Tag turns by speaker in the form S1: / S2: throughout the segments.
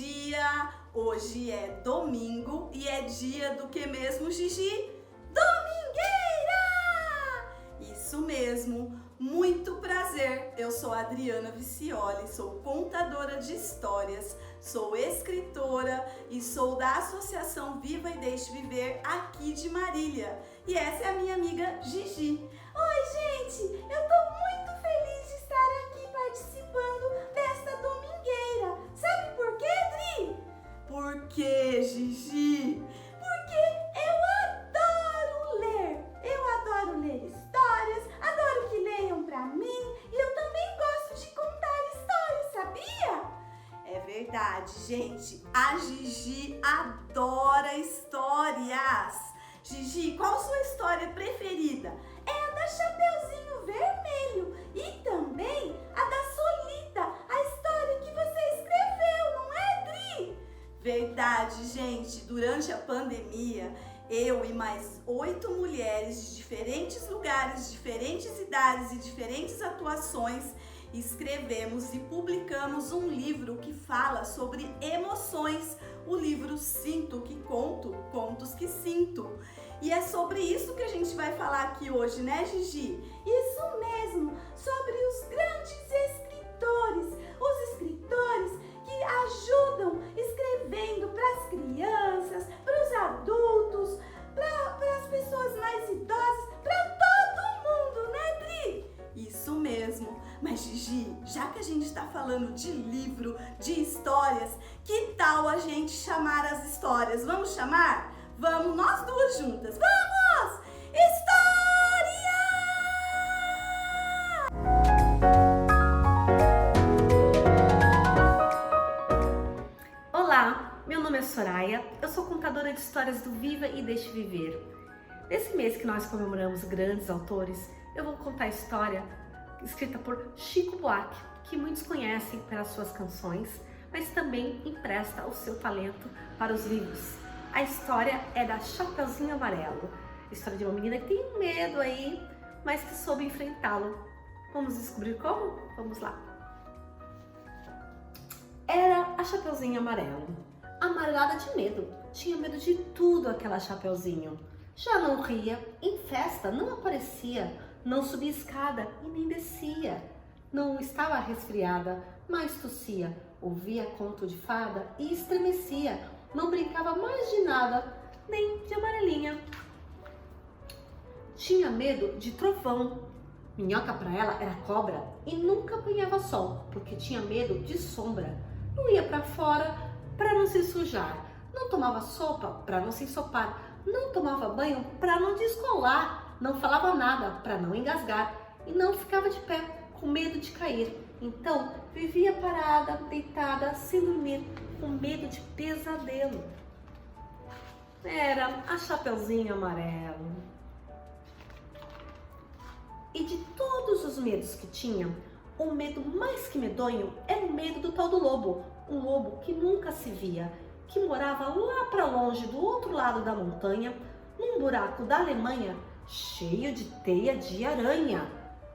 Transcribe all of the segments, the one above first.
S1: dia! Hoje é domingo e é dia do que mesmo, Gigi? Domingueira! Isso mesmo, muito prazer! Eu sou a Adriana Vicioli, sou contadora de histórias, sou escritora e sou da Associação Viva e Deixe Viver aqui de Marília. E essa é a minha amiga Gigi.
S2: Oi, gente! Eu tô muito feliz de estar aqui participando desta domingueira. Sabe por quê, Adri?
S1: Por quê, Gigi?
S2: Porque eu adoro ler. Eu adoro ler histórias, adoro que leiam pra mim e eu também gosto de contar histórias, sabia?
S1: É verdade, gente. A Gigi adora histórias. Gigi, qual a sua história preferida?
S2: É a da Chapeuzinho Vermelho e também a da Solita, a história que você escreveu, não é, Dri?
S1: Verdade, gente. Durante a pandemia, eu e mais 8 mulheres de diferentes lugares, diferentes idades e diferentes atuações escrevemos e publicamos um livro que fala sobre emoções, o livro Sinto que Conto, Contos que Sinto. E é sobre isso que a gente vai falar aqui hoje, né, Gigi?
S2: Isso mesmo, sobre os grandes escritores, os escritores que ajudam escrevendo para as crianças, para os adultos, para as pessoas mais idosas, para todo mundo, né, Dri?
S1: Isso mesmo. Mas Gigi, já que a gente está falando de livro, de histórias, que tal a gente chamar as histórias? Vamos chamar? Vamos nós duas juntas. Vamos! História!
S3: Olá, meu nome é Soraya, eu sou contadora de histórias do Viva e Deixe Viver. Nesse mês que nós comemoramos grandes autores, eu vou contar a história escrita por Chico Buarque, que muitos conhecem pelas suas canções, mas também empresta o seu talento para os livros. A história é da Chapeuzinho Amarelo, a história de uma menina que tem medo aí, mas que soube enfrentá-lo. Vamos descobrir como? Vamos lá! Era a Chapeuzinho Amarelo, amarelada de medo, tinha medo de tudo aquela Chapeuzinho. Já não ria, em festa não aparecia, não subia escada e nem descia. Não estava resfriada, mas tossia, ouvia conto de fada e estremecia. Não brincava mais de nada, nem de amarelinha. Tinha medo de trovão. Minhoca para ela era cobra e nunca apanhava sol, porque tinha medo de sombra. Não ia para fora para não se sujar. Não tomava sopa para não se ensopar. Não tomava banho para não descolar. Não falava nada para não engasgar e não ficava de pé com medo de cair. Então vivia parada, deitada, sem dormir, com medo de pesadelo. Era a Chapeuzinho Amarelo. E de todos os medos que tinha, o medo mais que medonho era o medo do tal do lobo. Um lobo que nunca se via, que morava lá para longe, do outro lado da montanha, num buraco da Alemanha, cheio de teia de aranha,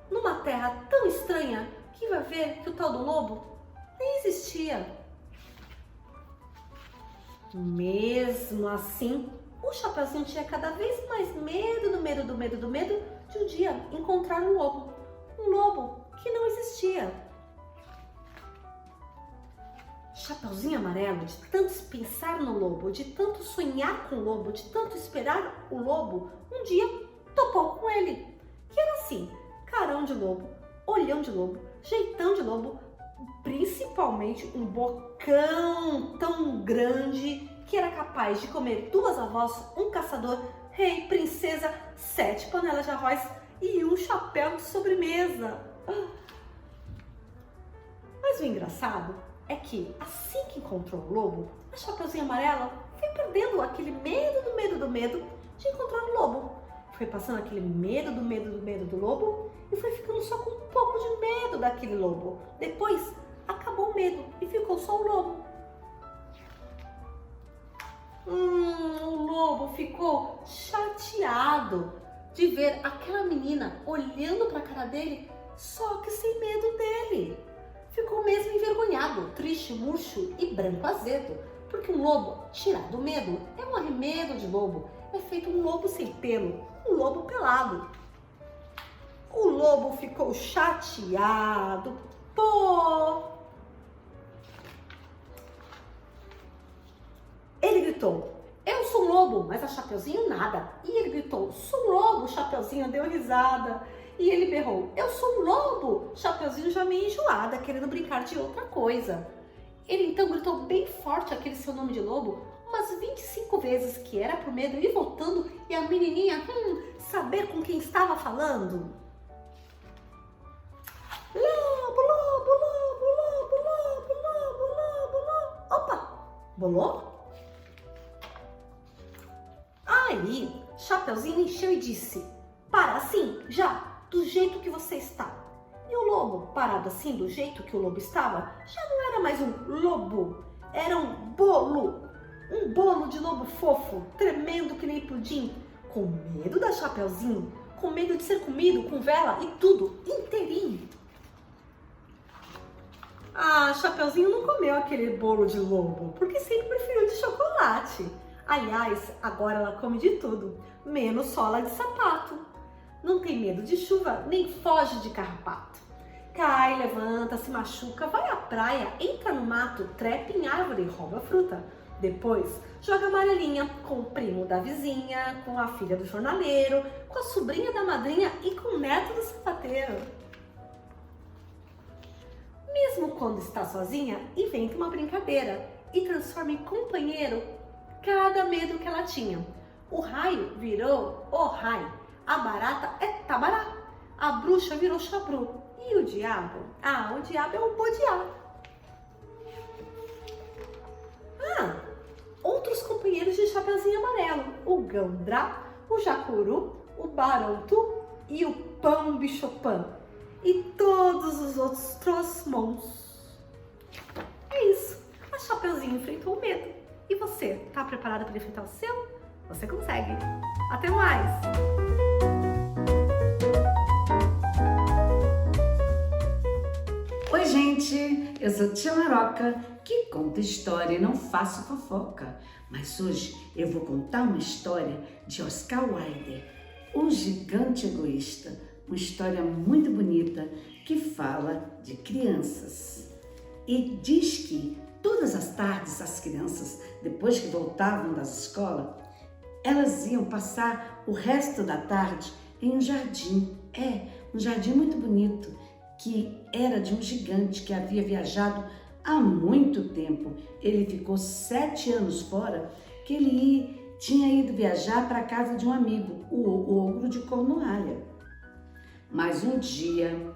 S3: numa terra tão estranha que vai ver que o tal do lobo nem existia. Mesmo assim, o Chapeuzinho tinha cada vez mais medo de um dia encontrar um lobo que não existia. Chapeuzinho Amarelo, de tanto pensar no lobo, de tanto sonhar com o lobo, de tanto esperar o lobo, um dia topou com ele, que era assim, carão de lobo, olhão de lobo, jeitão de lobo, principalmente um bocão tão grande que era capaz de comer 2 avós, um caçador, rei, princesa, 7 panelas de arroz e um chapéu de sobremesa. Mas o engraçado é que que encontrou o lobo, a Chapeuzinho Amarela foi perdendo aquele medo de encontrar o lobo. Foi passando aquele medo do lobo e foi ficando só com um pouco de medo daquele lobo. Depois, acabou o medo e ficou só o lobo. O lobo ficou chateado de ver aquela menina olhando para a cara dele, só que sem medo dele. ficou mesmo envergonhado, triste, murcho e branco azedo, porque um lobo, tirado do medo, é um arremedo de lobo, é feito um lobo sem pelo, um lobo pelado. O lobo ficou chateado, Ele gritou, eu sou um lobo, mas a Chapeuzinho nada. E ele gritou, sou um lobo, Chapeuzinho deu risada. E ele berrou, eu sou um lobo, Chapeuzinho já meio enjoada, querendo brincar de outra coisa. Ele então gritou bem forte aquele seu nome de lobo, umas 25 vezes, que era pro medo ir voltando e a menininha, saber com quem estava falando. Lobo, lobo, lobo, lobo, lobo, lobo, lobo, lobo. Opa, bolou? Aí, Chapeuzinho encheu e disse, para assim, já, do jeito que você está. E o lobo, parado assim, do jeito que o lobo estava, já não era mais um lobo, era um bolo de lobo fofo, tremendo que nem pudim, com medo da Chapeuzinho, com medo de ser comido com vela e tudo, inteirinho. Ah, Chapeuzinho não comeu aquele bolo de lobo, porque sempre preferiu de chocolate. Aliás, agora ela come de tudo, menos sola de sapato. Não tem medo de chuva, nem foge de carrapato. Cai, levanta, se machuca, vai à praia, entra no mato, trepa em árvore e rouba fruta. Depois, joga amarelinha com o primo da vizinha, com a filha do jornaleiro, com a sobrinha da madrinha e com o neto do sapateiro. Mesmo quando está sozinha, inventa uma brincadeira e transforma em companheiro cada medo que ela tinha. O raio virou o raio, a barata é tabará, a bruxa virou chabru e o diabo? Ah, o diabo é o bodiá. Outros companheiros de Chapeuzinho Amarelo, o gandrá, o jacuru, o barontu e o pão bichopã e todos os outros trosmons. É isso, a Chapeuzinho enfrentou o medo. E você, tá preparada para enfrentar o seu? Você consegue! Até mais!
S4: Oi, gente! Eu sou Tia Maroca, que conta história e não faço fofoca. Mas hoje eu vou contar uma história de Oscar Wilde, o gigante egoísta. Uma história muito bonita que fala de crianças. E diz que todas as tardes as crianças, depois que voltavam das escolas, elas iam passar o resto da tarde em um jardim. Um jardim muito bonito, que era de um gigante que havia viajado há muito tempo. Ele ficou 7 anos fora, que ele tinha ido viajar para a casa de um amigo, o ogro de Cornualha. Mas um dia,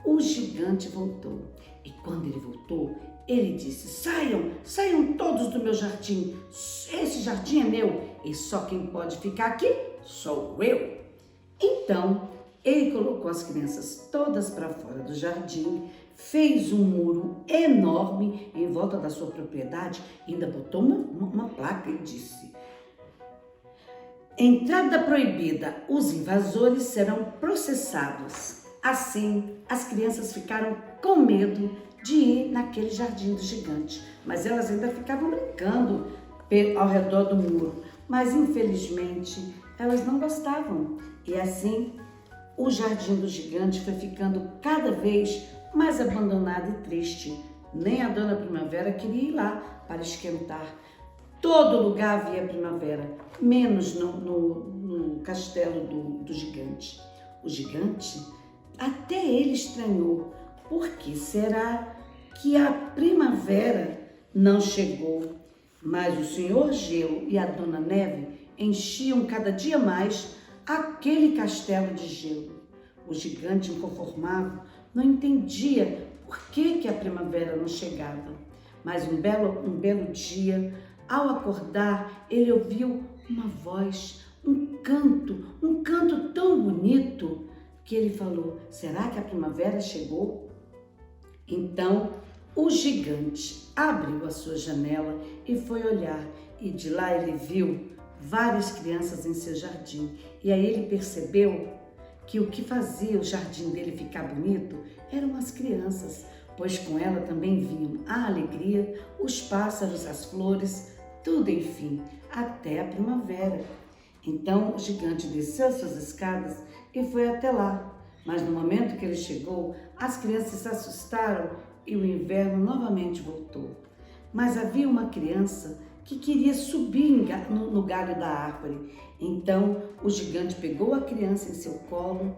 S4: o gigante voltou. E quando ele voltou, ele disse, saiam todos do meu jardim. Esse jardim é meu e só quem pode ficar aqui sou eu. Então, ele colocou as crianças todas para fora do jardim, fez um muro enorme em volta da sua propriedade e ainda botou uma placa e disse, entrada proibida, os invasores serão processados. Assim, as crianças ficaram com medo de ir naquele jardim do gigante, mas elas ainda ficavam brincando ao redor do muro, mas infelizmente elas não gostavam. E assim, o jardim do gigante foi ficando cada vez mais abandonado e triste. Nem a Dona Primavera queria ir lá para esquentar. Todo lugar havia primavera, menos no castelo do gigante. O gigante, até ele estranhou. Por que será que a primavera não chegou? Mas o Senhor Gelo e a Dona Neve enchiam cada dia mais aquele castelo de gelo. O gigante inconformado não entendia por que a primavera não chegava. Mas um belo dia, ao acordar, ele ouviu uma voz, um canto tão bonito que ele falou, será que a primavera chegou? Então, o gigante abriu a sua janela e foi olhar, e de lá ele viu várias crianças em seu jardim. E aí ele percebeu que o que fazia o jardim dele ficar bonito eram as crianças, pois com ela também vinham a alegria, os pássaros, as flores, tudo enfim, até a primavera. Então o gigante desceu suas escadas e foi até lá. Mas no momento que ele chegou, as crianças se assustaram e o inverno novamente voltou. Mas havia uma criança que queria subir no galho da árvore. Então o gigante pegou a criança em seu colo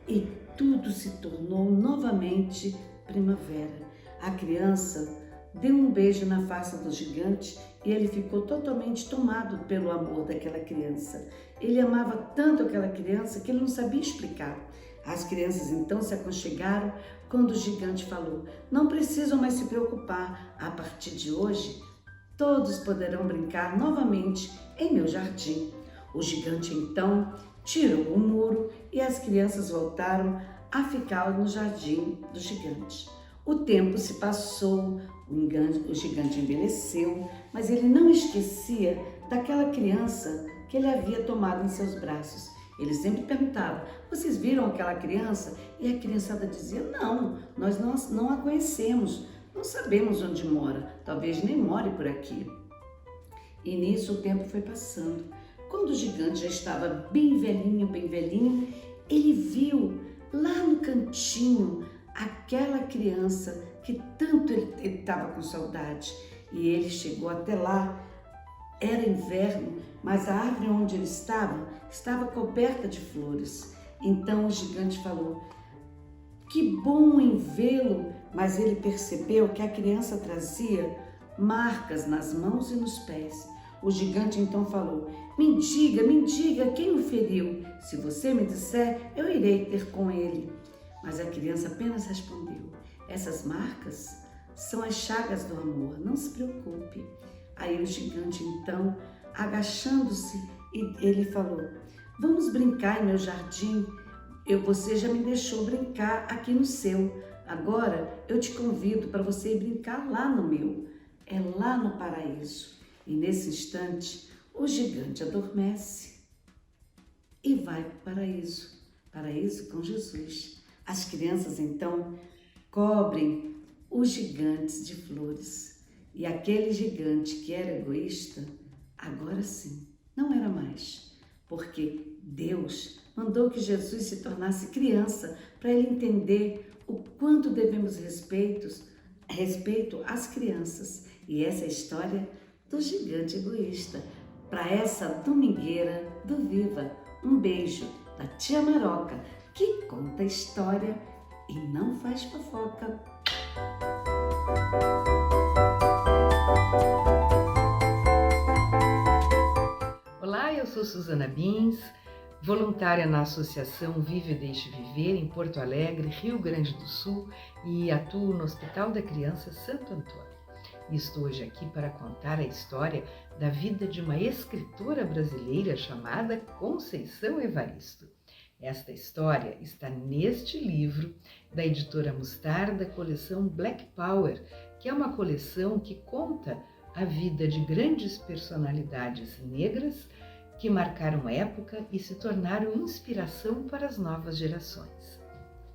S4: e tudo se tornou novamente primavera. A criança deu um beijo na face do gigante e ele ficou totalmente tomado pelo amor daquela criança. Ele amava tanto aquela criança que ele não sabia explicar. As crianças então se aconchegaram quando o gigante falou: não precisam mais se preocupar, a partir de hoje todos poderão brincar novamente em meu jardim. O gigante então tirou o muro e as crianças voltaram a ficar no jardim do gigante. O tempo se passou, o gigante envelheceu, mas ele não esquecia daquela criança que ele havia tomado em seus braços. Ele sempre perguntava: vocês viram aquela criança? E a criançada dizia: não, nós não a conhecemos, não sabemos onde mora, talvez nem more por aqui. E nisso o tempo foi passando. Quando o gigante já estava bem velhinho, ele viu lá no cantinho aquela criança que tanto ele estava com saudade. E ele chegou até lá. Era inverno, mas a árvore onde ele estava coberta de flores. Então o gigante falou: que bom em vê-lo, mas ele percebeu que a criança trazia marcas nas mãos e nos pés. O gigante então falou: me diga quem o feriu. Se você me disser, eu irei ter com ele. Mas a criança apenas respondeu: essas marcas são as chagas do amor, não se preocupe. Aí o gigante então, agachando-se, ele falou: vamos brincar em meu jardim. Você já me deixou brincar aqui no seu. Agora eu te convido para você ir brincar lá no meu. É lá no paraíso. E nesse instante, o gigante adormece e vai para o paraíso. Paraíso com Jesus. As crianças então cobrem os gigantes de flores. E aquele gigante que era egoísta, agora sim, não era mais. Porque Deus mandou que Jesus se tornasse criança para ele entender o quanto devemos respeito às crianças. E essa é a história do gigante egoísta. Para essa domingueira do Viva, um beijo da tia Maroca, que conta a história e não faz fofoca.
S5: Olá, eu sou Suzana Bins, voluntária na Associação Vive e Deixe Viver em Porto Alegre, Rio Grande do Sul, e atuo no Hospital da Criança Santo Antônio. E estou hoje aqui para contar a história da vida de uma escritora brasileira chamada Conceição Evaristo. Esta história está neste livro da editora Mostarda, coleção Black Power, que é uma coleção que conta a vida de grandes personalidades negras que marcaram época e se tornaram inspiração para as novas gerações.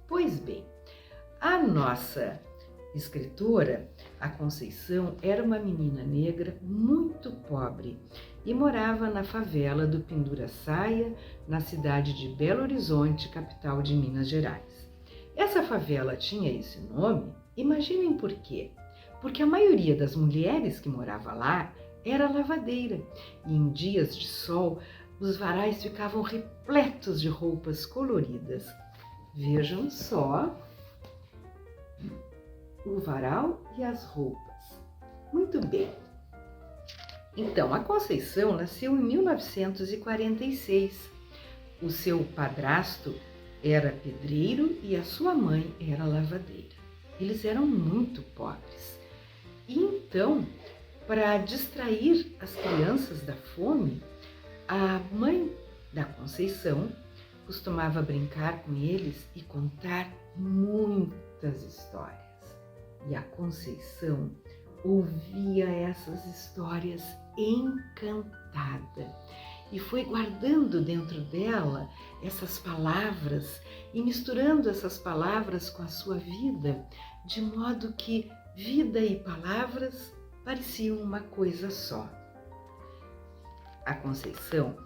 S5: Pois bem, a nossa escritora, a Conceição, era uma menina negra muito pobre e morava na favela do Pendura-Saia, na cidade de Belo Horizonte, capital de Minas Gerais. Essa favela tinha esse nome, imaginem por quê? Porque a maioria das mulheres que morava lá era lavadeira e em dias de sol os varais ficavam repletos de roupas coloridas. Vejam só o varal e as roupas. Muito bem. Então, a Conceição nasceu em 1946. O seu padrasto era pedreiro e a sua mãe era lavadeira. Eles eram muito pobres. E então, para distrair as crianças da fome, a mãe da Conceição costumava brincar com eles e contar muitas histórias. E a Conceição ouvia essas histórias encantada. e foi guardando dentro dela essas palavras e misturando essas palavras com a sua vida, de modo que vida e palavras pareciam uma coisa só. A Conceição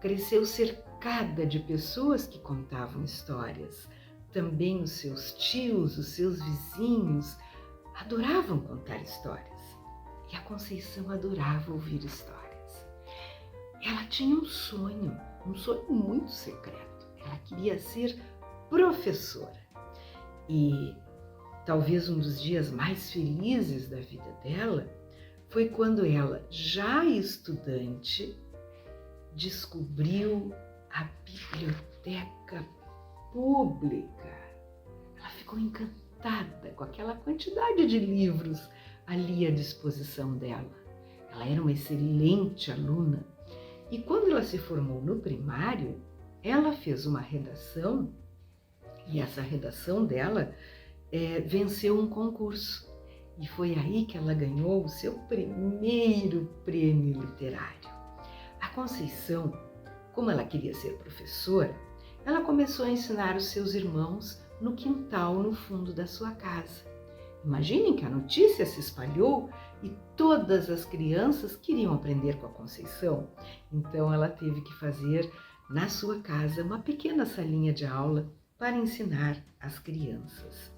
S5: cresceu cercada de pessoas que contavam histórias. Também os seus tios, os seus vizinhos adoravam contar histórias. E a Conceição adorava ouvir histórias. Ela tinha um sonho muito secreto. Ela queria ser professora. E talvez um dos dias mais felizes da vida dela foi quando ela, já estudante, descobriu a biblioteca pública. Ela ficou encantada com aquela quantidade de livros ali à disposição dela. Ela era uma excelente aluna e quando ela se formou no primário, ela fez uma redação e essa redação dela venceu um concurso. E foi aí que ela ganhou o seu primeiro prêmio literário. A Conceição, como ela queria ser professora, ela começou a ensinar os seus irmãos no quintal no fundo da sua casa. Imaginem que a notícia se espalhou e todas as crianças queriam aprender com a Conceição. Então ela teve que fazer na sua casa uma pequena salinha de aula para ensinar as crianças.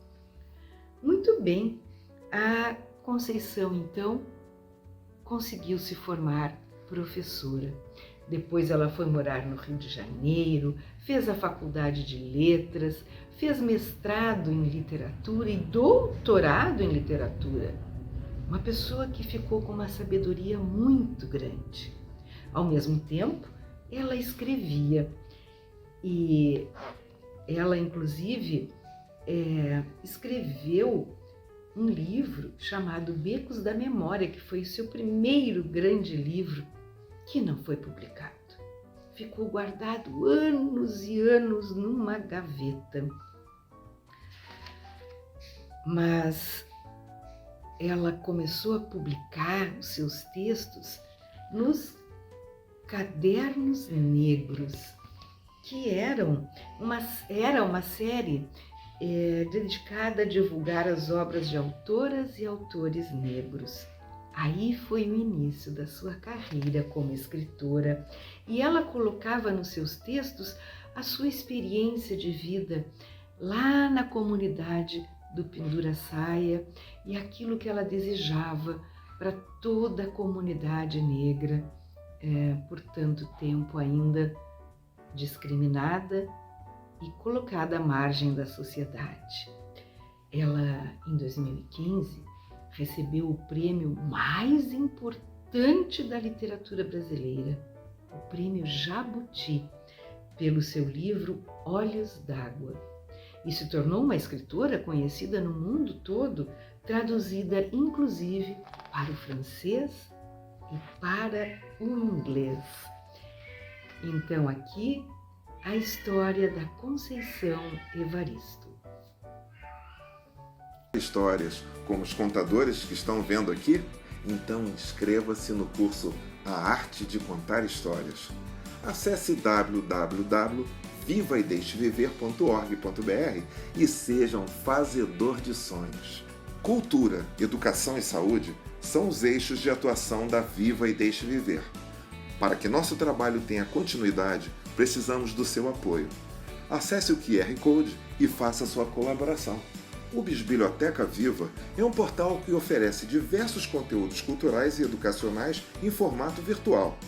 S5: Muito bem, a Conceição então conseguiu se formar professora. Depois ela foi morar no Rio de Janeiro, fez a faculdade de letras, fez mestrado em literatura e doutorado em literatura. Uma pessoa que ficou com uma sabedoria muito grande. Ao mesmo tempo, ela escrevia e ela, inclusive, escreveu um livro chamado Becos da Memória, que foi o seu primeiro grande livro, que não foi publicado. Ficou guardado anos e anos numa gaveta. Mas ela começou a publicar os seus textos nos Cadernos Negros, que era uma série dedicada a divulgar as obras de autoras e autores negros. Aí foi o início da sua carreira como escritora e ela colocava nos seus textos a sua experiência de vida lá na comunidade do Pendura-Saia e aquilo que ela desejava para toda a comunidade negra, por tanto tempo ainda discriminada e colocada à margem da sociedade. Ela, em 2015, recebeu o prêmio mais importante da literatura brasileira, o Prêmio Jabuti, pelo seu livro Olhos d'Água, e se tornou uma escritora conhecida no mundo todo, traduzida inclusive para o francês e para o inglês. Então aqui a história da Conceição Evaristo.
S6: Histórias como os contadores que estão vendo aqui? Então inscreva-se no curso A Arte de Contar Histórias. Acesse www.vivaedeixeviver.org.br e seja um fazedor de sonhos. Cultura, educação e saúde são os eixos de atuação da Viva e Deixe Viver. Para que nosso trabalho tenha continuidade, precisamos do seu apoio. Acesse o QR Code e faça sua colaboração. O Biblioteca Viva é um portal que oferece diversos conteúdos culturais e educacionais em formato virtual.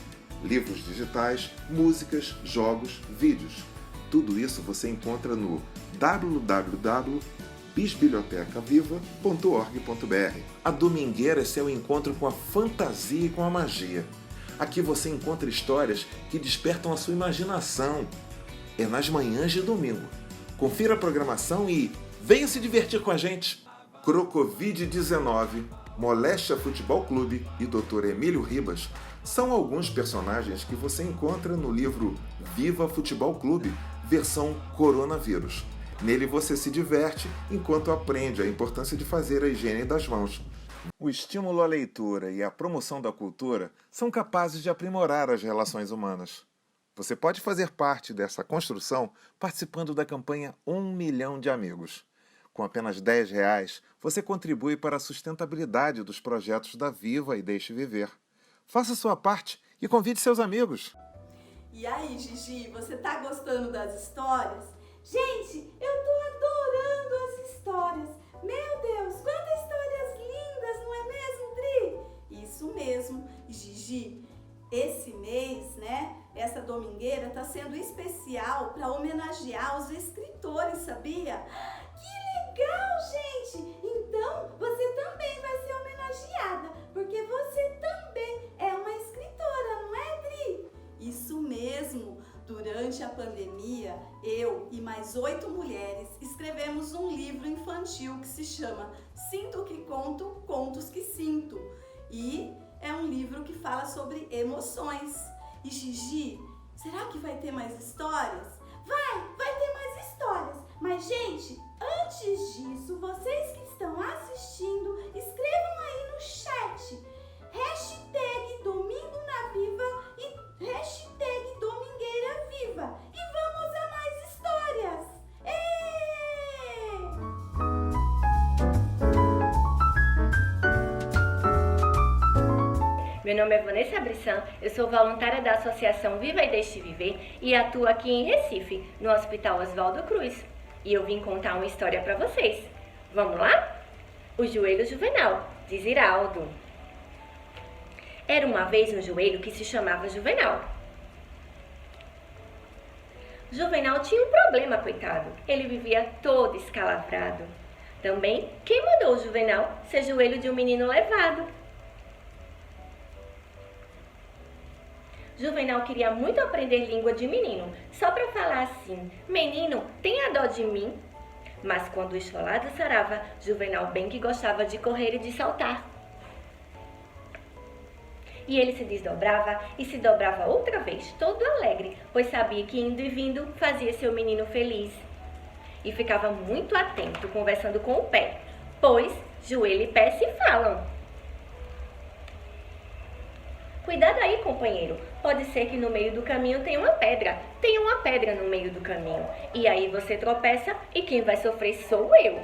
S6: Livros digitais, músicas, jogos, vídeos. Tudo isso você encontra no www.bisbiliotecaviva.org.br. A Domingueira é seu encontro com a fantasia e com a magia. Aqui você encontra histórias que despertam a sua imaginação. É nas manhãs de domingo. Confira a programação e venha se divertir com a gente. Crocovid-19, Moléstia Futebol Clube e Dr. Emílio Ribas são alguns personagens que você encontra no livro Viva Futebol Clube, versão Coronavírus. Nele você se diverte enquanto aprende a importância de fazer a higiene das mãos. O estímulo à leitura e a promoção da cultura são capazes de aprimorar as relações humanas. Você pode fazer parte dessa construção participando da campanha 1 milhão de amigos. Com apenas R$10, você contribui para a sustentabilidade dos projetos da Viva e Deixe Viver. Faça sua parte e convide seus amigos.
S1: E aí, Gigi, você tá gostando das histórias?
S2: Gente, eu tô adorando as histórias. Meu Deus, quantas histórias lindas, não é mesmo, Dri?
S1: Isso mesmo, Gigi. Esse mês, né, essa domingueira tá sendo especial para homenagear os escritores, sabia?
S2: Que legal, gente! Então, você também vai ser homenageada, porque você também é uma escritora, não é, Dri?
S1: Isso mesmo! Durante a pandemia, eu e mais 8 mulheres escrevemos um livro infantil que se chama Sinto que Conto, Contos que Sinto. E é um livro que fala sobre emoções. E Gigi, será que vai ter mais histórias?
S2: Vai ter mais histórias. Mas, gente, antes disso, vocês que estão assistindo, escrevam aí no chat hashtag Domingo na Viva e hashtag Domingueira Viva. E vamos a mais histórias.
S7: Meu nome é Vanessa Brissan, eu sou voluntária da Associação Viva e Deixe Viver e atuo aqui em Recife, no Hospital Oswaldo Cruz. E eu vim contar uma história para vocês. Vamos lá? O Joelho Juvenal, de Ziraldo. Era uma vez um joelho que se chamava Juvenal. Juvenal tinha um problema, coitado. Ele vivia todo escalavrado. Também, quem mandou o Juvenal ser joelho de um menino levado? Juvenal queria muito aprender língua de menino, só para falar assim: menino, tenha dó de mim. Mas quando o esfolado sarava, Juvenal bem que gostava de correr e de saltar. E ele se desdobrava e se dobrava outra vez, todo alegre, pois sabia que indo e vindo fazia seu menino feliz. E ficava muito atento, conversando com o pé, pois joelho e pé se falam. Cuidado aí, companheiro. Pode ser que no meio do caminho tenha uma pedra. Tem uma pedra no meio do caminho. E aí você tropeça e quem vai sofrer sou eu.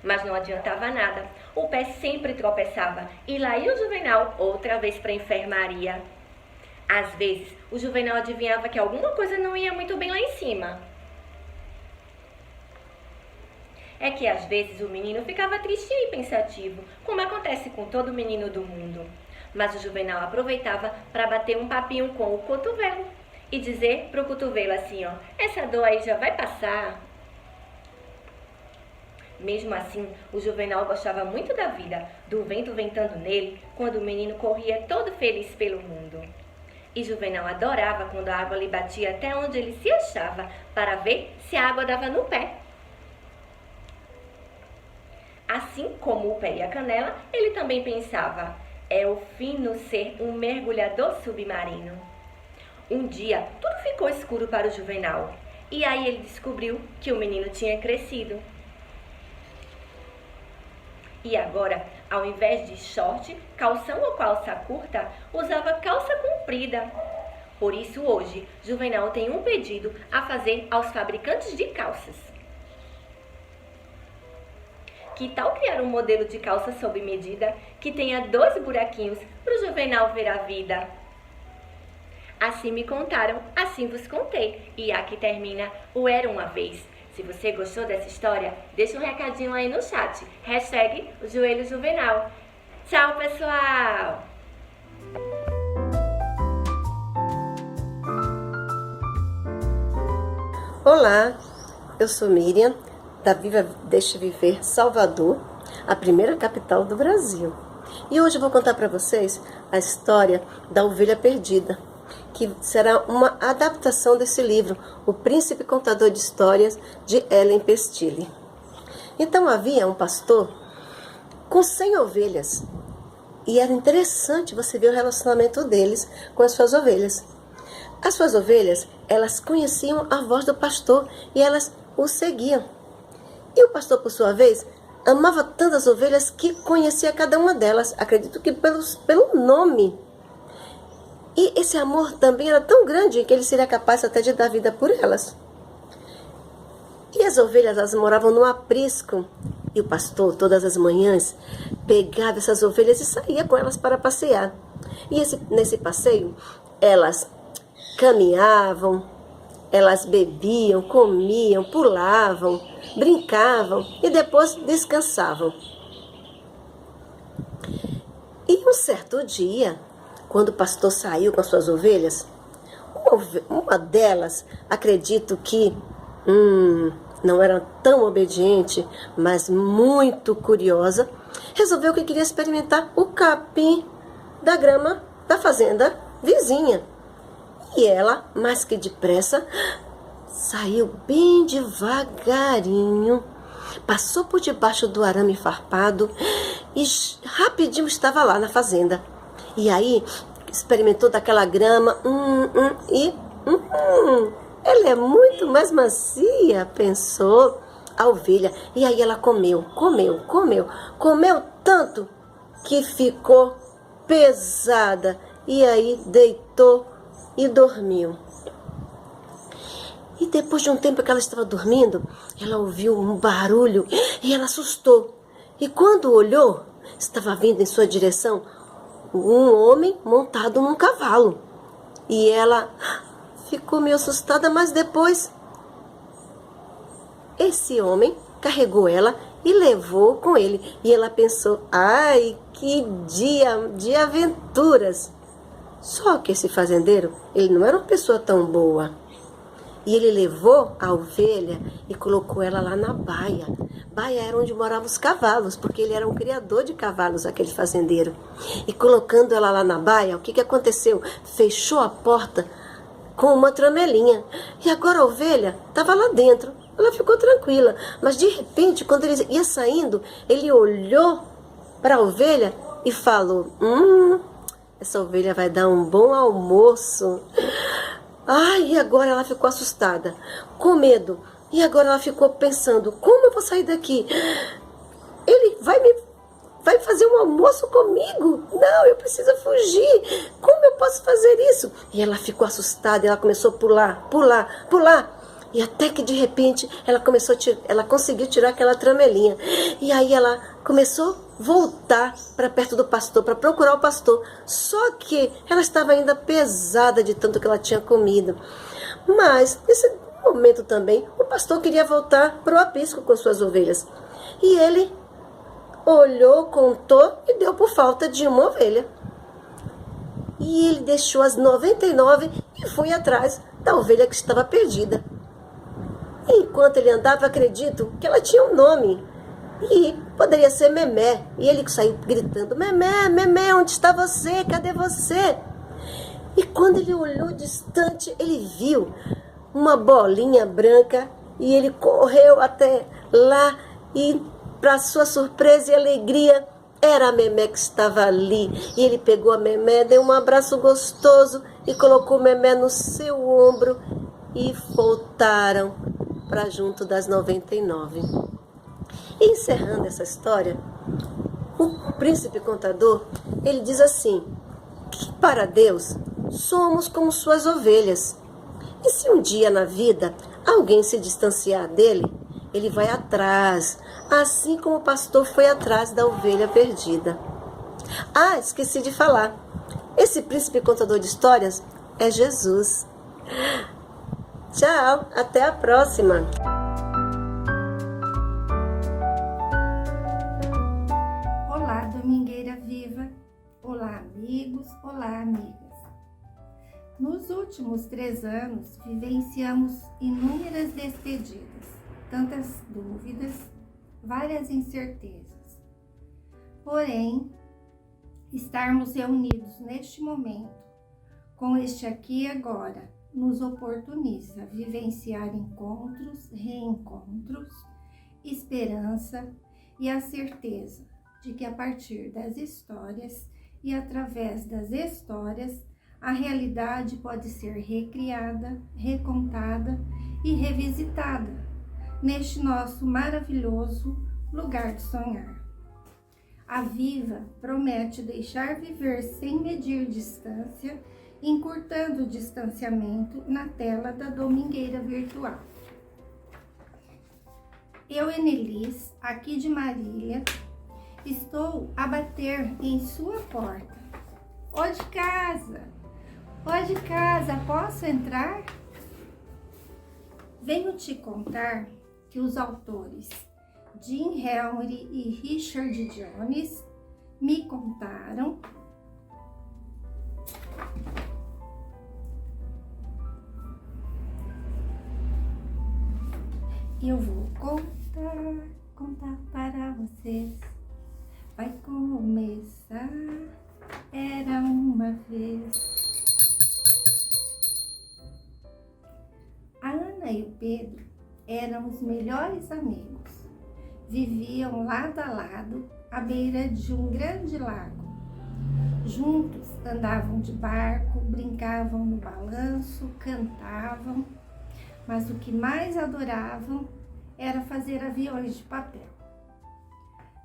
S7: Mas não adiantava nada. O pé sempre tropeçava. E lá ia o Juvenal outra vez para a enfermaria. Às vezes, o Juvenal adivinhava que alguma coisa não ia muito bem lá em cima. É que às vezes o menino ficava triste e pensativo, como acontece com todo menino do mundo. Mas o Juvenal aproveitava para bater um papinho com o cotovelo e dizer pro cotovelo assim, ó: essa dor aí já vai passar. Mesmo assim, o Juvenal gostava muito da vida, do vento ventando nele, quando o menino corria todo feliz pelo mundo. E Juvenal adorava quando a água lhe batia até onde ele se achava, para ver se a água dava no pé. Assim como o pé e a canela, ele também pensava: é o fino ser um mergulhador submarino. Um dia, tudo ficou escuro para o Juvenal. E aí ele descobriu que o menino tinha crescido. E agora, ao invés de short, calção ou calça curta, usava calça comprida. Por isso hoje, Juvenal tem um pedido a fazer aos fabricantes de calças. Que tal criar um modelo de calça sob medida que tenha 2 buraquinhos para o Juvenal ver a vida? Assim me contaram, assim vos contei. E aqui termina o Era Uma Vez. Se você gostou dessa história, deixa um recadinho aí no chat. Hashtag o Joelho Juvenal. Tchau, pessoal!
S8: Olá, eu sou Miriam, da Viva Deixe Viver Salvador, a primeira capital do Brasil. E hoje eu vou contar para vocês a história da ovelha perdida, que será uma adaptação desse livro, O Príncipe Contador de Histórias, de Ellen Pestily. Então havia um pastor com 100 ovelhas, e era interessante você ver o relacionamento deles com as suas ovelhas. As suas ovelhas, elas conheciam a voz do pastor e elas o seguiam. E o pastor, por sua vez, amava tantas ovelhas que conhecia cada uma delas. Acredito que pelo nome. E esse amor também era tão grande que ele seria capaz até de dar vida por elas. E as ovelhas, elas moravam no aprisco. E o pastor, todas as manhãs, pegava essas ovelhas e saía com elas para passear. E nesse passeio, elas caminhavam, elas bebiam, comiam, pulavam, brincavam e depois descansavam. E um certo dia, quando o pastor saiu com as suas ovelhas, uma delas, acredito que não era tão obediente, mas muito curiosa, resolveu que queria experimentar o capim da grama da fazenda vizinha. E ela, mais que depressa, saiu bem devagarinho, passou por debaixo do arame farpado e rapidinho estava lá na fazenda. E aí experimentou daquela grama ela é muito mais macia, pensou a ovelha. E aí ela comeu tanto que ficou pesada. E aí deitou e dormiu. E depois de um tempo que ela estava dormindo, ela ouviu um barulho e ela assustou. E quando olhou, estava vindo em sua direção um homem montado num cavalo. E ela ficou meio assustada, mas depois esse homem carregou ela e levou com ele. E ela pensou, ai, que dia de aventuras. Só que esse fazendeiro, ele não era uma pessoa tão boa. E ele levou a ovelha e colocou ela lá na baia. Baia era onde moravam os cavalos, porque ele era um criador de cavalos, aquele fazendeiro. E colocando ela lá na baia, o que aconteceu? Fechou a porta com uma tramelinha. E agora a ovelha estava lá dentro. Ela ficou tranquila. Mas de repente, quando ele ia saindo, ele olhou para a ovelha e falou, essa ovelha vai dar um bom almoço. Ai, e agora ela ficou assustada, com medo. E agora ela ficou pensando, como eu vou sair daqui? Ele vai fazer um almoço comigo? Não, eu preciso fugir. Como eu posso fazer isso? E ela ficou assustada, ela começou a pular. E até que de repente ela conseguiu tirar aquela tramelinha. E aí ela começou a voltar para perto do pastor, para procurar o pastor. Só que ela estava ainda pesada de tanto que ela tinha comido. Mas nesse momento também, o pastor queria voltar para o aprisco com suas ovelhas. E ele olhou, contou e deu por falta de uma ovelha. E ele deixou as 99 e foi atrás da ovelha que estava perdida. Enquanto ele andava, acredito que ela tinha um nome. E poderia ser Memé. E ele saiu gritando, Memé, onde está você? Cadê você? E quando ele olhou distante, ele viu uma bolinha branca. E ele correu até lá. E para sua surpresa e alegria, era a Memé que estava ali. E ele pegou a Memé, deu um abraço gostoso e colocou Memé no seu ombro. E voltaram para junto das 99. E encerrando essa história, o príncipe contador, ele diz assim, que para Deus somos como suas ovelhas. E se um dia na vida alguém se distanciar dele, ele vai atrás, assim como o pastor foi atrás da ovelha perdida. Ah, esqueci de falar. Esse príncipe contador de histórias é Jesus. Tchau, até a próxima!
S9: Olá, Domingueira Viva! Olá, amigos! Olá, amigas! Nos últimos 3 anos, vivenciamos inúmeras despedidas, tantas dúvidas, várias incertezas. Porém, estarmos reunidos neste momento, com este aqui e agora, nos oportuniza vivenciar encontros, reencontros, esperança e a certeza de que a partir das histórias e através das histórias, a realidade pode ser recriada, recontada e revisitada neste nosso maravilhoso lugar de sonhar. A Viva promete deixar viver sem medir distância, encurtando o distanciamento na tela da domingueira virtual. Eu, Enelis, aqui de Marília, estou a bater em sua porta. Ô de casa, posso entrar? Venho te contar que os autores Jim Henry e Richard Jones me contaram eu vou contar para vocês. Vai começar. Era uma vez. A Ana e o Pedro eram os melhores amigos. Viviam lado a lado à beira de um grande lago. Juntos andavam de barco, brincavam no balanço, cantavam, mas o que mais adoravam era fazer aviões de papel.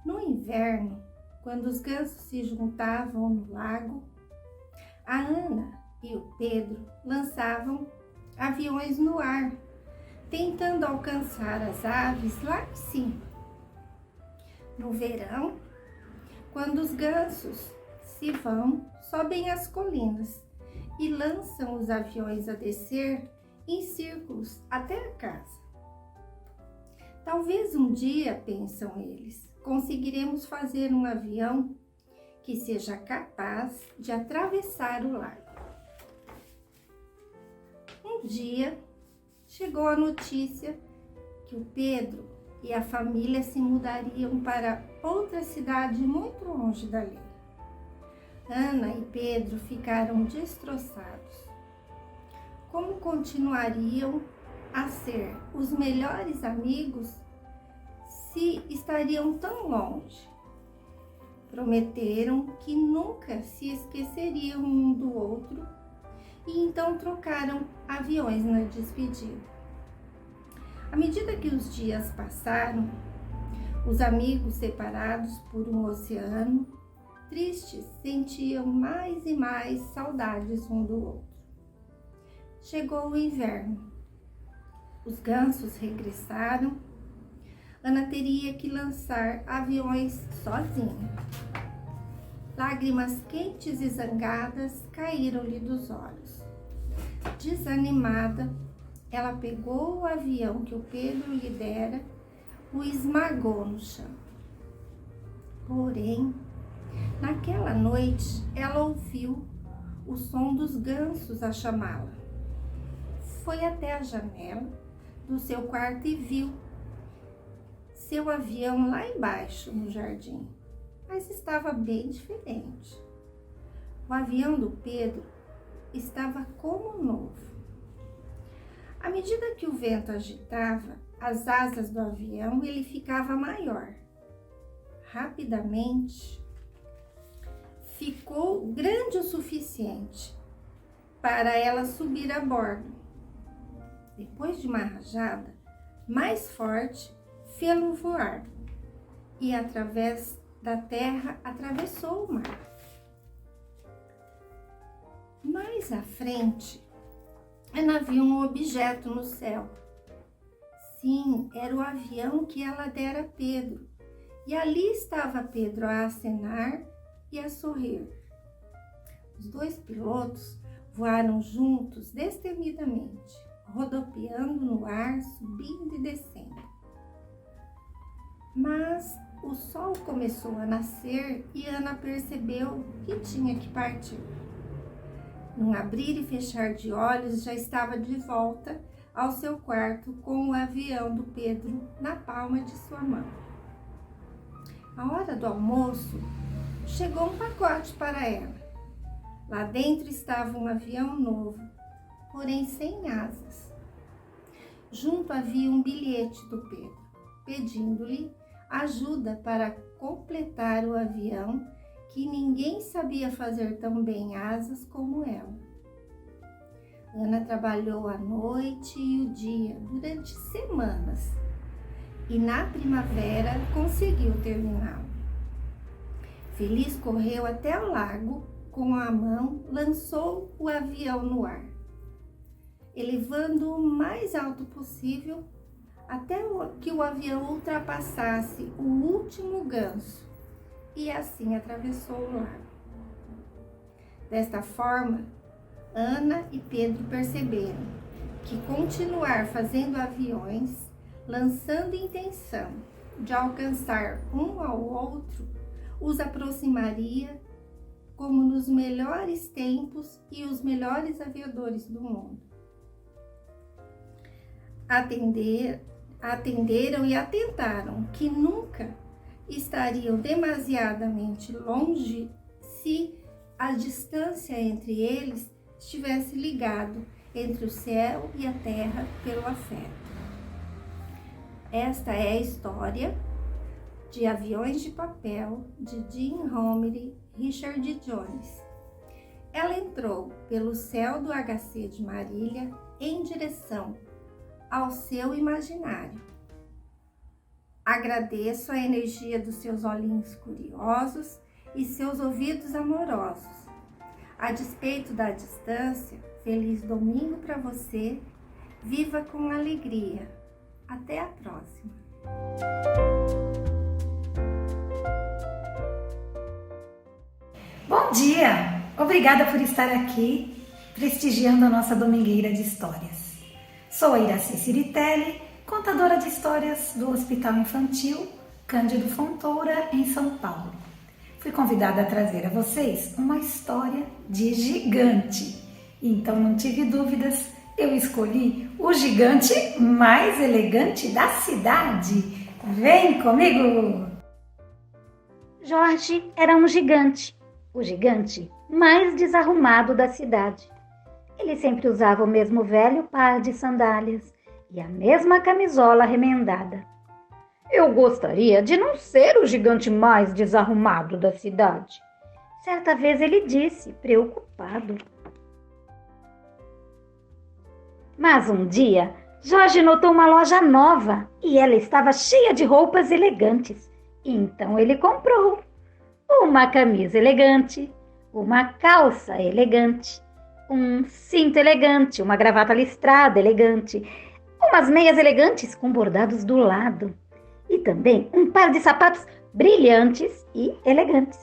S9: No inverno, quando os gansos se juntavam no lago, a Ana e o Pedro lançavam aviões no ar, tentando alcançar as aves lá em cima. No verão, quando os gansos se vão, sobem as colinas e lançam os aviões a descer em círculos até a casa. Talvez um dia, pensam eles, conseguiremos fazer um avião que seja capaz de atravessar o lago. Um dia, chegou a notícia que o Pedro e a família se mudariam para outra cidade muito longe dali. Ana e Pedro ficaram destroçados. Como continuariam a ser os melhores amigos se estariam tão longe? Prometeram que nunca se esqueceriam um do outro e então trocaram aviões na despedida. À medida que os dias passaram, os amigos separados por um oceano, tristes, sentiam mais e mais saudades um do outro. Chegou o inverno. Os gansos regressaram. Ana teria que lançar aviões sozinha. Lágrimas quentes e zangadas caíram-lhe dos olhos. Desanimada, ela pegou o avião que o Pedro lhe dera, o esmagou no chão. Porém, naquela noite, ela ouviu o som dos gansos a chamá-la. Foi até a janela do seu quarto e viu seu avião lá embaixo no jardim, mas estava bem diferente. O avião do Pedro estava como novo. À medida que o vento agitava as asas do avião, ele ficava maior. Rapidamente, ficou grande o suficiente para ela subir a bordo. Depois de uma rajada mais forte, fê-lo voar e, através da terra, atravessou o mar. Mais à frente, ela viu um objeto no céu. Sim, era o avião que ela dera a Pedro. E ali estava Pedro a acenar e a sorrir. Os dois pilotos voaram juntos destemidamente, rodopiando no ar, subindo e descendo. Mas o sol começou a nascer e Ana percebeu que tinha que partir. Num abrir e fechar de olhos, já estava de volta ao seu quarto com o avião do Pedro na palma de sua mão. À hora do almoço, chegou um pacote para ela. Lá dentro estava um avião novo, porém sem asas. Junto havia um bilhete do Pedro, pedindo-lhe ajuda para completar o avião, que ninguém sabia fazer tão bem asas como ela. Ana trabalhou a noite e o dia durante semanas e na primavera conseguiu terminá-lo. Feliz correu até o lago, com a mão lançou o avião no ar, elevando-o o mais alto possível até que o avião ultrapassasse o último ganso e assim atravessou o lago. Desta forma, Ana e Pedro perceberam que continuar fazendo aviões, lançando intenção de alcançar um ao outro, os aproximaria como nos melhores tempos e os melhores aviadores do mundo. Atenderam e atentaram que nunca estariam demasiadamente longe se a distância entre eles estivesse ligado entre o céu e a terra pelo afeto. Esta é a história de Aviões de Papel, de Jean Homery, Richard Jones. Ela entrou pelo céu do HC de Marília em direção ao seu imaginário. Agradeço a energia dos seus olhinhos curiosos e seus ouvidos amorosos. A despeito da distância, feliz domingo para você. Viva com alegria. Até a próxima.
S10: Bom dia! Obrigada por estar aqui prestigiando a nossa domingueira de histórias. Sou a Iraci Ciritelli, contadora de histórias do Hospital Infantil Cândido Fontoura, em São Paulo. Fui convidada a trazer a vocês uma história de gigante. Então não tive dúvidas, eu escolhi o gigante mais elegante da cidade. Vem comigo!
S11: Jorge era um gigante, o gigante mais desarrumado da cidade. Ele sempre usava o mesmo velho par de sandálias e a mesma camisola remendada. Eu gostaria de não ser o gigante mais desarrumado da cidade. Certa vez ele disse, preocupado. Mas um dia, Jorge notou uma loja nova e ela estava cheia de roupas elegantes. Então ele comprou uma camisa elegante, uma calça elegante, um cinto elegante, uma gravata listrada elegante, umas meias elegantes com bordados do lado e também um par de sapatos brilhantes e elegantes.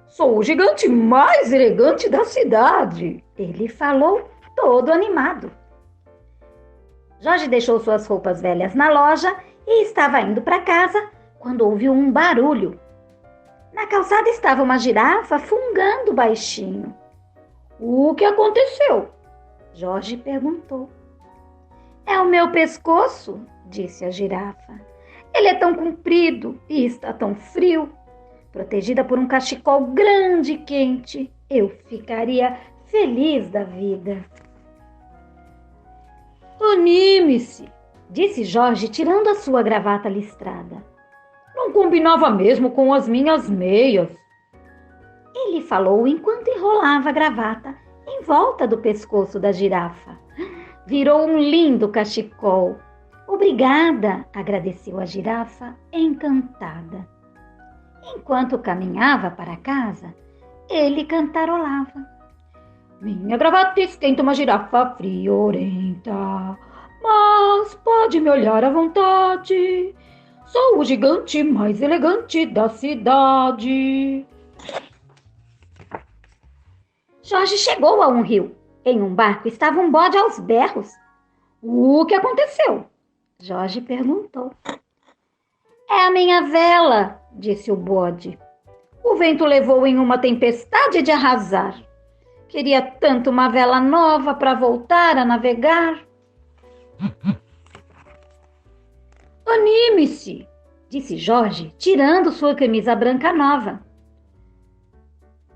S11: Sou o gigante mais elegante da cidade, ele falou todo animado. Jorge deixou suas roupas velhas na loja e estava indo para casa quando ouviu um barulho. Na calçada estava uma girafa fungando baixinho. O que aconteceu? Jorge perguntou. É o meu pescoço, disse a girafa. Ele é tão comprido e está tão frio. Protegida por um cachecol grande e quente, eu ficaria feliz da vida. Anime-se, disse Jorge, tirando a sua gravata listrada. Não combinava mesmo com as minhas meias. Ele falou enquanto enrolava a gravata em volta do pescoço da girafa. Virou um lindo cachecol. Obrigada, agradeceu a girafa, encantada. Enquanto caminhava para casa, ele cantarolava. Minha gravata esquenta uma girafa friorenta, mas pode me olhar à vontade. Sou o gigante mais elegante da cidade. Jorge chegou a um rio. Em um barco estava um bode aos berros. O que aconteceu? Jorge perguntou. É a minha vela, disse o bode. O vento levou em uma tempestade de arrasar. Queria tanto uma vela nova para voltar a navegar. Anime-se, disse Jorge, tirando sua camisa branca nova.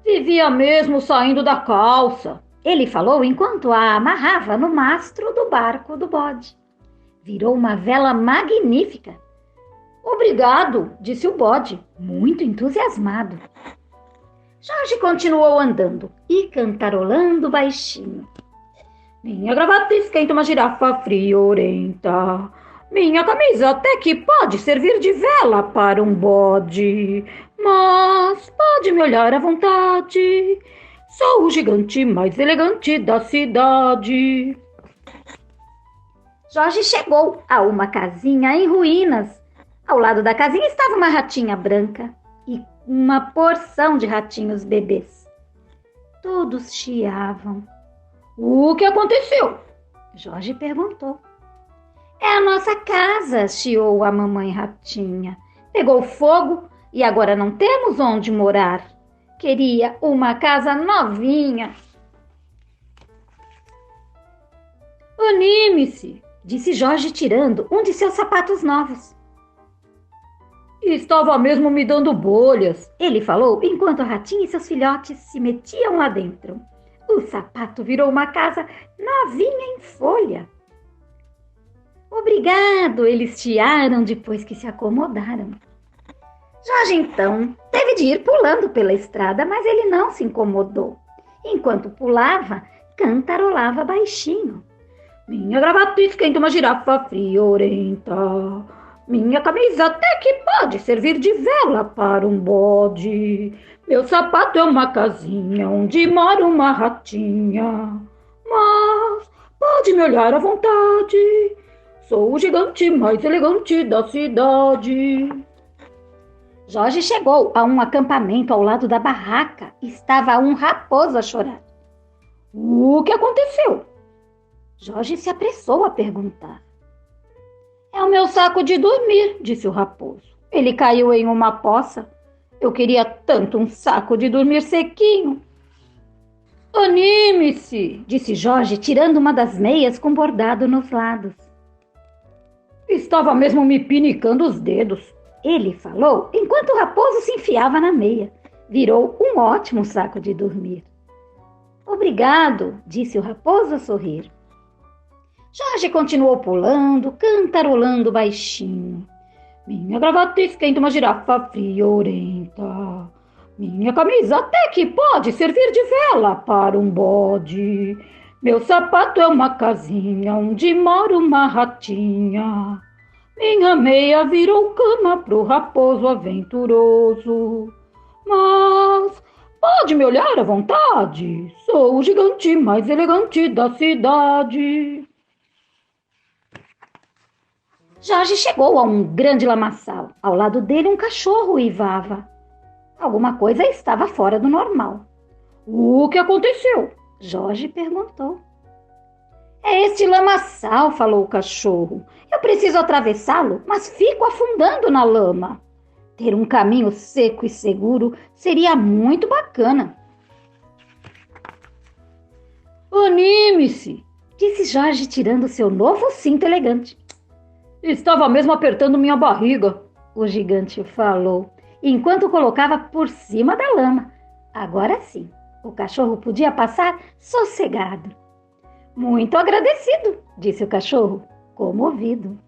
S11: Vivia mesmo saindo da calça, ele falou enquanto a amarrava no mastro do barco do bode. Virou uma vela magnífica. Obrigado, disse o bode, muito entusiasmado. Jorge continuou andando e cantarolando baixinho. Minha gravata esquenta uma girafa friorenta, Minha camisa até que pode servir de vela para um bode, mas pode me olhar à vontade. Sou o gigante mais elegante da cidade. Jorge chegou a uma casinha em ruínas. Ao lado da casinha estava uma ratinha branca e uma porção de ratinhos bebês. Todos chiavam. O que aconteceu? Jorge perguntou. É a nossa casa, chiou a mamãe ratinha. Pegou fogo e agora não temos onde morar. Queria uma casa novinha. Anime-se, disse Jorge tirando um de seus sapatos novos. Estava mesmo me dando bolhas, ele falou enquanto a ratinha e seus filhotes se metiam lá dentro. O sapato virou uma casa novinha em folha. Obrigado, eles chiaram depois que se acomodaram. Jorge, então, teve de ir pulando pela estrada, mas ele não se incomodou. Enquanto pulava, cantarolava baixinho. Minha gravata esquenta uma girafa friorenta. Minha camisa até que pode servir de vela para um bode. Meu sapato é uma casinha onde mora uma ratinha. Mas pode me olhar à vontade. Sou o gigante mais elegante da cidade. Jorge chegou a um acampamento ao lado da barraca. Estava um raposo a chorar. O que aconteceu? Jorge se apressou a perguntar. É o meu saco de dormir, disse o raposo. Ele caiu em uma poça. Eu queria tanto um saco de dormir sequinho. Anime-se, disse Jorge, tirando uma das meias com bordado nos lados. Estava mesmo me pinicando os dedos, ele falou, enquanto o raposo se enfiava na meia. Virou um ótimo saco de dormir. Obrigado, disse o raposo a sorrir. Jorge continuou pulando, cantarolando baixinho. Minha gravata esquenta uma girafa friorenta. Minha camisa até que pode servir de vela para um bode. Meu sapato é uma casinha onde mora uma ratinha. Minha meia virou cama pro raposo aventuroso. Mas pode me olhar à vontade. Sou o gigante mais elegante da cidade. Jorge chegou a um grande lamaçal. Ao lado dele, um cachorro uivava. Alguma coisa estava fora do normal. O que aconteceu? Jorge perguntou. É este lamaçal, falou o cachorro. Eu preciso atravessá-lo, mas fico afundando na lama. Ter um caminho seco e seguro seria muito bacana. Anime-se, disse Jorge tirando seu novo cinto elegante. Estava mesmo apertando minha barriga, o gigante falou, enquanto colocava por cima da lama. Agora sim, o cachorro podia passar sossegado. Muito agradecido, disse o cachorro, comovido.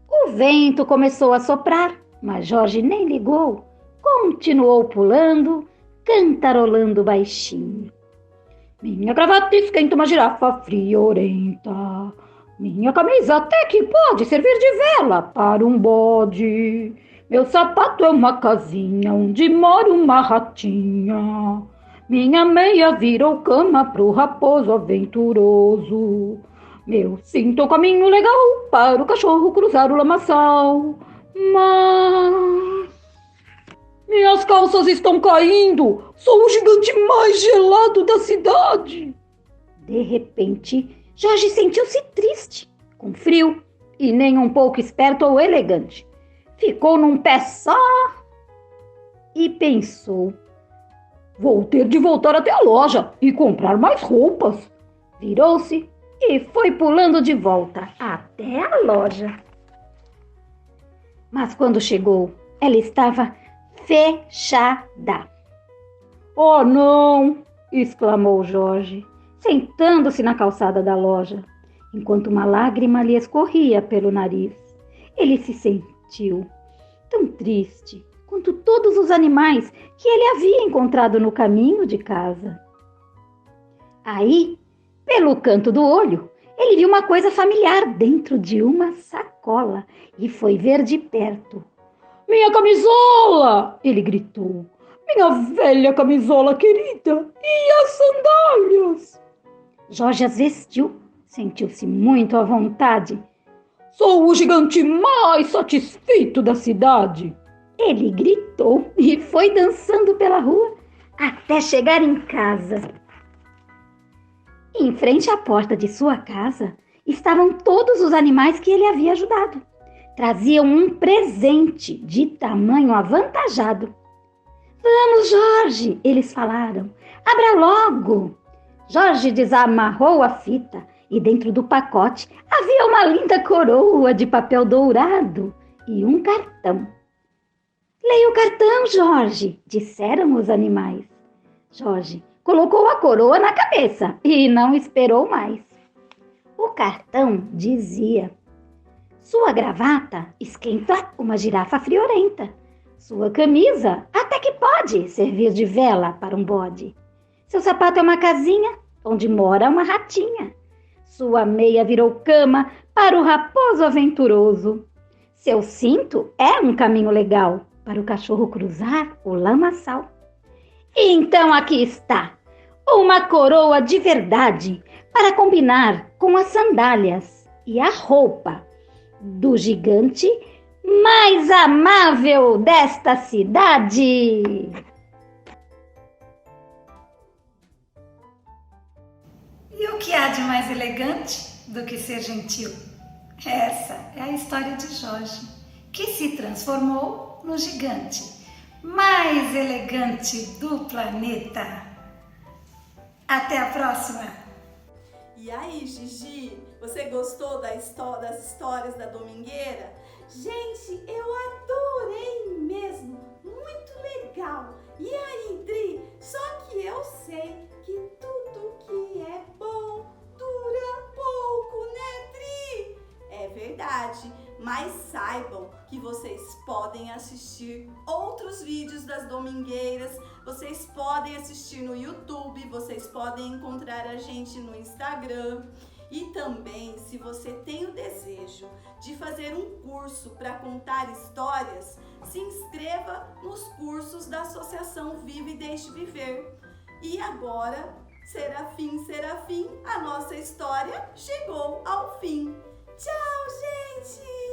S11: O vento começou a soprar, mas Jorge nem ligou. Continuou pulando, cantarolando baixinho. Minha gravata esquenta uma girafa friorenta. Minha camisa até que pode servir de vela para um bode. Meu sapato é uma casinha onde mora uma ratinha. Minha meia virou cama pro raposo aventuroso. Meu cinto é um caminho legal para o cachorro cruzar o lamaçal. Mas minhas calças estão caindo. Sou o gigante mais gelado da cidade. De repente, Jorge sentiu-se triste, com frio e nem um pouco esperto ou elegante. Ficou num pé só e pensou. Vou ter de voltar até a loja e comprar mais roupas. Virou-se e foi pulando de volta até a loja. Mas quando chegou, ela estava fechada. Oh, não! Exclamou Jorge, sentando-se na calçada da loja, enquanto uma lágrima lhe escorria pelo nariz. Ele se sentiu tão triste quanto todos os animais que ele havia encontrado no caminho de casa. Aí, pelo canto do olho, ele viu uma coisa familiar dentro de uma sacola e foi ver de perto. Minha camisola! Ele gritou. Minha velha camisola querida! E as sandálias? Jorge as vestiu, sentiu-se muito à vontade. Sou o gigante mais satisfeito da cidade! Ele gritou e foi dançando pela rua até chegar em casa. Em frente à porta de sua casa estavam todos os animais que ele havia ajudado. Traziam um presente de tamanho avantajado. Vamos, Jorge, eles falaram. Abra logo. Jorge desamarrou a fita e dentro do pacote havia uma linda coroa de papel dourado e um cartão. Leia o cartão, Jorge, disseram os animais. Jorge colocou a coroa na cabeça e não esperou mais. O cartão dizia: sua gravata esquenta uma girafa friorenta. Sua camisa até que pode servir de vela para um bode. Seu sapato é uma casinha onde mora uma ratinha. Sua meia virou cama para o raposo aventuroso. Seu cinto é um caminho legal para o cachorro cruzar o lamaçal. Então aqui está, uma coroa de verdade para combinar com as sandálias e a roupa do gigante mais amável desta cidade.
S10: E o que há de mais elegante do que ser gentil? Essa é a história de Jorge, que se transformou no gigante mais elegante do planeta. Até a próxima!
S1: E aí, Gigi, você gostou das histórias da Domingueira?
S2: Gente, eu adorei mesmo, muito legal. E aí, Dri, só que eu sei que tudo que é bom dura pouco, né, Dri?
S1: É verdade, mas saibam que vocês podem assistir outros vídeos das Domingueiras, vocês podem assistir no YouTube, vocês podem encontrar a gente no Instagram. E também, se você tem o desejo de fazer um curso para contar histórias, se inscreva nos cursos da Associação Vive e Deixe Viver. E agora, Serafim, Serafim, a nossa história chegou ao fim. Tchau, gente!